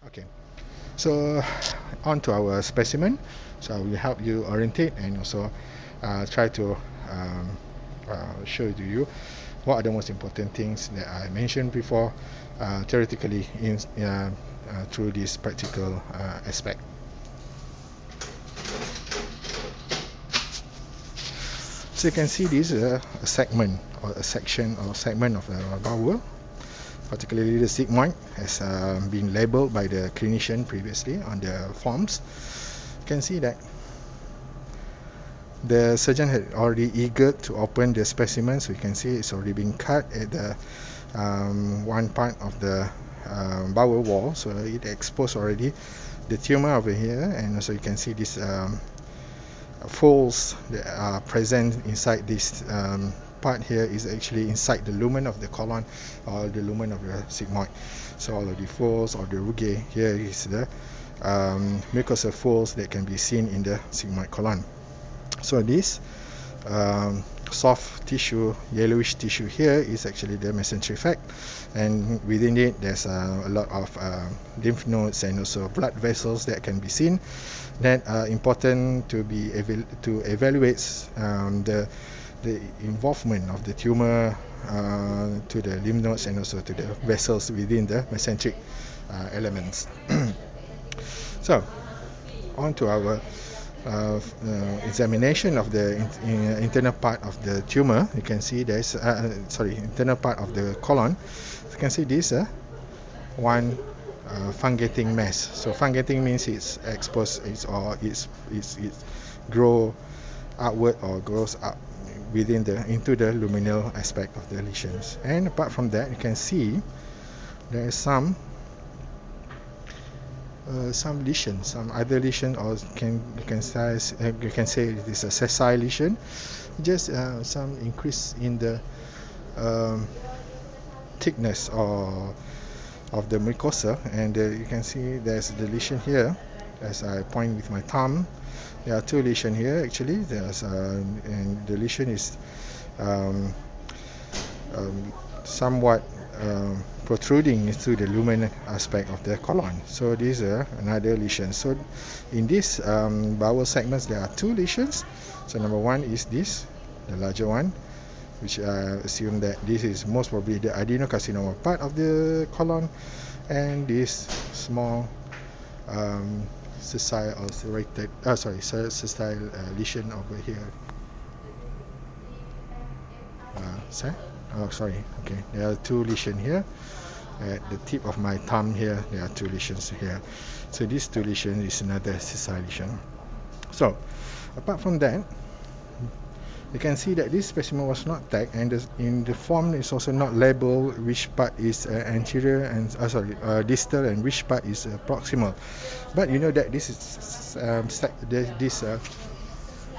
Okay, so on to our specimen. So I will help you orientate and also try to show to you what are the most important things that I mentioned before theoretically through this practical aspect. So you can see this is a segment or a section or segment of the bowel. Particularly the sigmoid has been labelled by the clinician previously on the forms. You can see that the surgeon had already eager to open the specimen, so you can see it's already been cut at the one part of the bowel wall, so it exposed already the tumour over here, and also you can see these folds that are present inside this part here is actually inside the lumen of the colon or the lumen of the sigmoid. So all of the folds or the rugae here is the mucosa folds that can be seen in the sigmoid colon. So this soft tissue, yellowish tissue here is actually the mesenteric tract, and within it there's a lot of lymph nodes and also blood vessels that can be seen that are important to evaluate the involvement of the tumour to the lymph nodes and also to the vessels within the mesenteric elements. So on to our examination of the internal part of the tumour. You can see there's internal part of the colon. You can see this one fungating mass. So fungating means it's exposed, it's grow outward or grows up within into the luminal aspect of the lesions. And apart from that, you can see there is some lesion, some other lesion, or you can say it is a sessile lesion. Just some increase in the thickness of the mucosa, and you can see there's the lesion here. As I point with my thumb, there are two lesions here actually. There's and the lesion is somewhat protruding into the lumen aspect of the colon. So this is another lesion. So in this bowel segments there are two lesions. So number one is this, the larger one, which I assume that this is most probably the adenocarcinoma part of the colon, and this small sessile or serrated sessile lesion over here. Okay, there are two lesions here. At the tip of my thumb here, there are two lesions here. So these two lesions is another sessile lesion. So apart from that, you can see that this specimen was not tagged, and in the form it's also not labeled which part is anterior and distal and which part is proximal. But you know that this is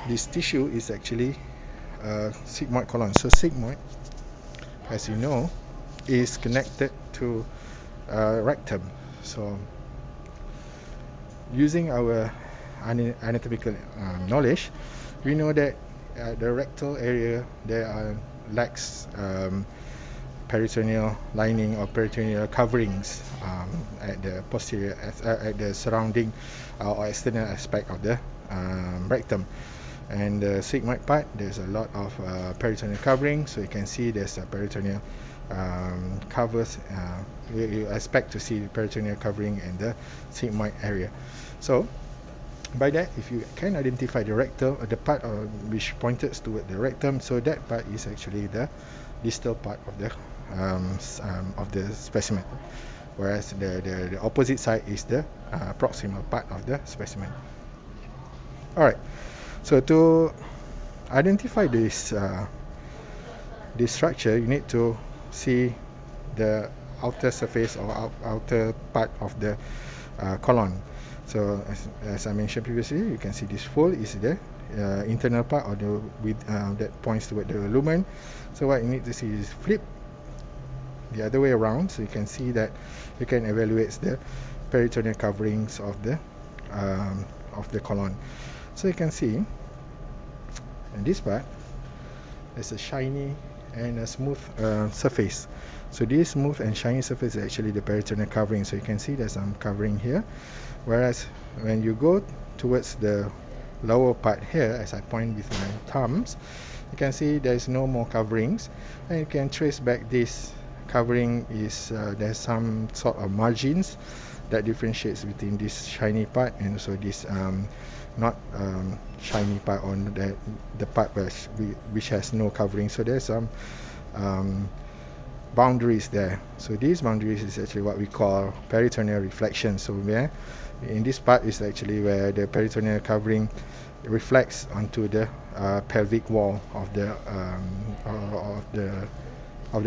this tissue is actually sigmoid colon. So sigmoid, as you know, is connected to rectum. So using our anatomical knowledge, we know that the rectal area there are lacks peritoneal lining or peritoneal coverings at the posterior at the surrounding or external aspect of the rectum. And the sigmoid part, there's a lot of peritoneal covering, so you can see there's a peritoneal covers. You expect to see the peritoneal covering in the sigmoid area. So by that, if you can identify the rectal, the part which pointed toward the rectum, so that part is actually the distal part of the specimen, whereas the opposite side is the proximal part of the specimen. Alright, so to identify this structure, you need to see the outer surface or outer part of the colon. So as I mentioned previously, you can see this fold is the internal part or that points toward the lumen. So what you need to see is flip the other way around, so you can see that you can evaluate the peritoneal coverings of the colon. So you can see in this part there's a shiny and a smooth surface. So this smooth and shiny surface is actually the peritoneal covering. So you can see there's some covering here, whereas when you go towards the lower part here, as I point with my thumbs, you can see there's no more coverings, and you can trace back this covering is there's some sort of margins that differentiates between this shiny part and also this not shiny part on the part which has no covering. So there's some boundaries there. So these boundaries is actually what we call peritoneal reflection. So where in this part is actually where the peritoneal covering reflects onto the pelvic wall of the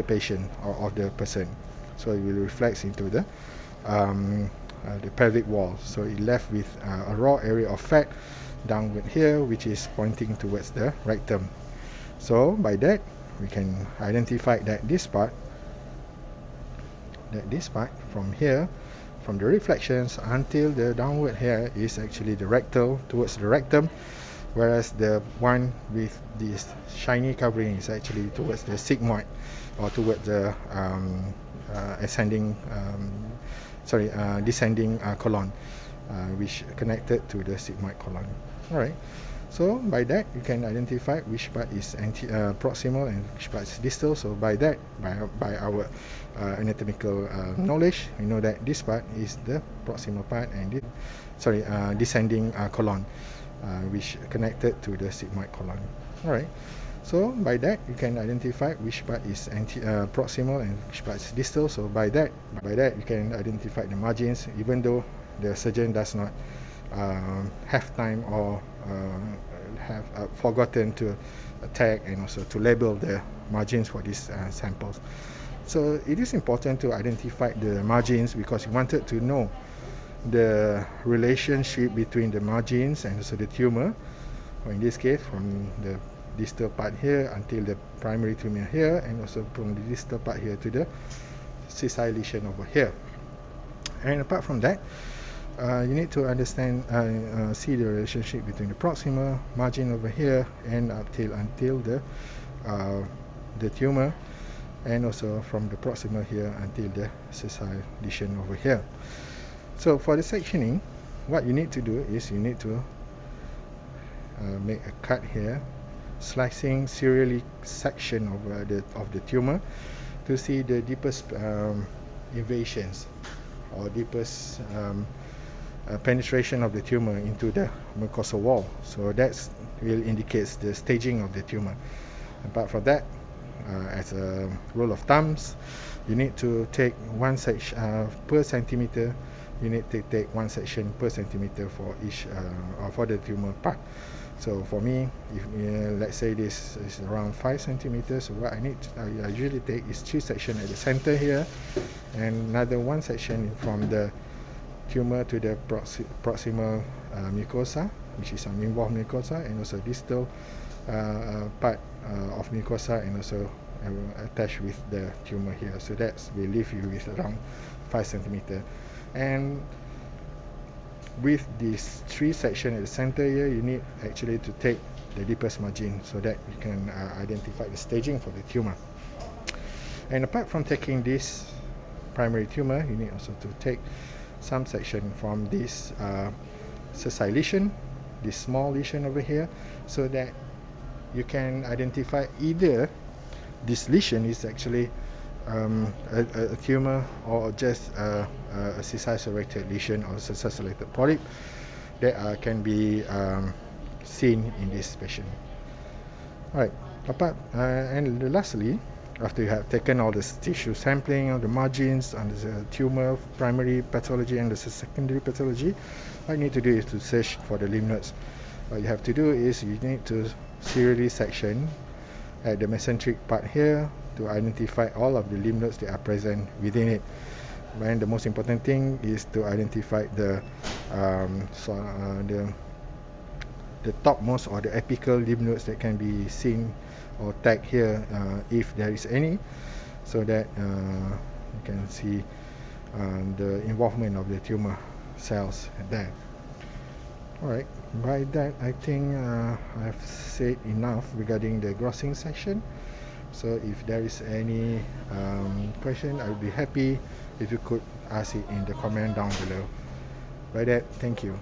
patient or of the person. So it will reflect into the pelvic wall. So it left with a raw area of fat downward here, which is pointing towards the rectum. So by that we can identify that this part from here, from the reflections until the downward here, is actually the rectal, towards the rectum, whereas the one with this shiny covering is actually towards the sigmoid, or towards the descending colon, which connected to the sigmoid colon. Alright, so by that you can identify which part is proximal and which part is distal. So by that, by our anatomical knowledge, we know that this part is the proximal part, and descending colon, which connected to the sigmoid colon. Alright, so by that you can identify which part is proximal and which part is distal. So by that you can identify the margins, even though the surgeon does not have time or have forgotten to tag and also to label the margins for these samples. So it is important to identify the margins, because we wanted to know the relationship between the margins and also the tumour, or in this case from the distal part here until the primary tumour here, and also from the distal part here to the sessile lesion over here. And apart from that, you need to understand, see the relationship between the proximal margin over here and until the tumour, and also from the proximal here until the sessile lesion over here. So for the sectioning, what you need to do is you need to make a cut here, slicing serially section of the tumour to see the deepest invasions or deepest penetration of the tumour into the mucosal wall. So that will indicates the staging of the tumour. Apart from that, as a rule of thumbs, you need to take one section per centimeter. You need to take one section per centimeter for each for the tumour part. So for me, if let's say this is around 5 centimeters, what I usually take is 2 sections at the center here, and another 1 section from the tumour to the proximal mucosa, which is an involved mucosa, and also distal part of mucosa, and also attached with the tumour here. So that will leave you with around 5 centimeters. And with these 3 sections at the center here, you need actually to take the deepest margin so that you can identify the staging for the tumour. And apart from taking this primary tumour, you need also to take some section from this sessile lesion, this small lesion over here, so that you can identify either this lesion is actually a tumour or just a sessile-serrated lesion or sessile-serrated polyp that can be seen in this patient. Alright, and lastly, after you have taken all the tissue sampling of the margins and the tumour, primary pathology and the secondary pathology, what you need to do is to search for the lymph nodes. What you have to do is you need to serially section at the mesenteric part here to identify all of the lymph nodes that are present within it. And the most important thing is to identify the topmost or the apical lymph nodes that can be seen or tagged here, if there is any, so that you can see the involvement of the tumour cells there. Alright, by that I think I've said enough regarding the grossing section. So if there is any question, I would be happy if you could ask it in the comment down below. By that, thank you.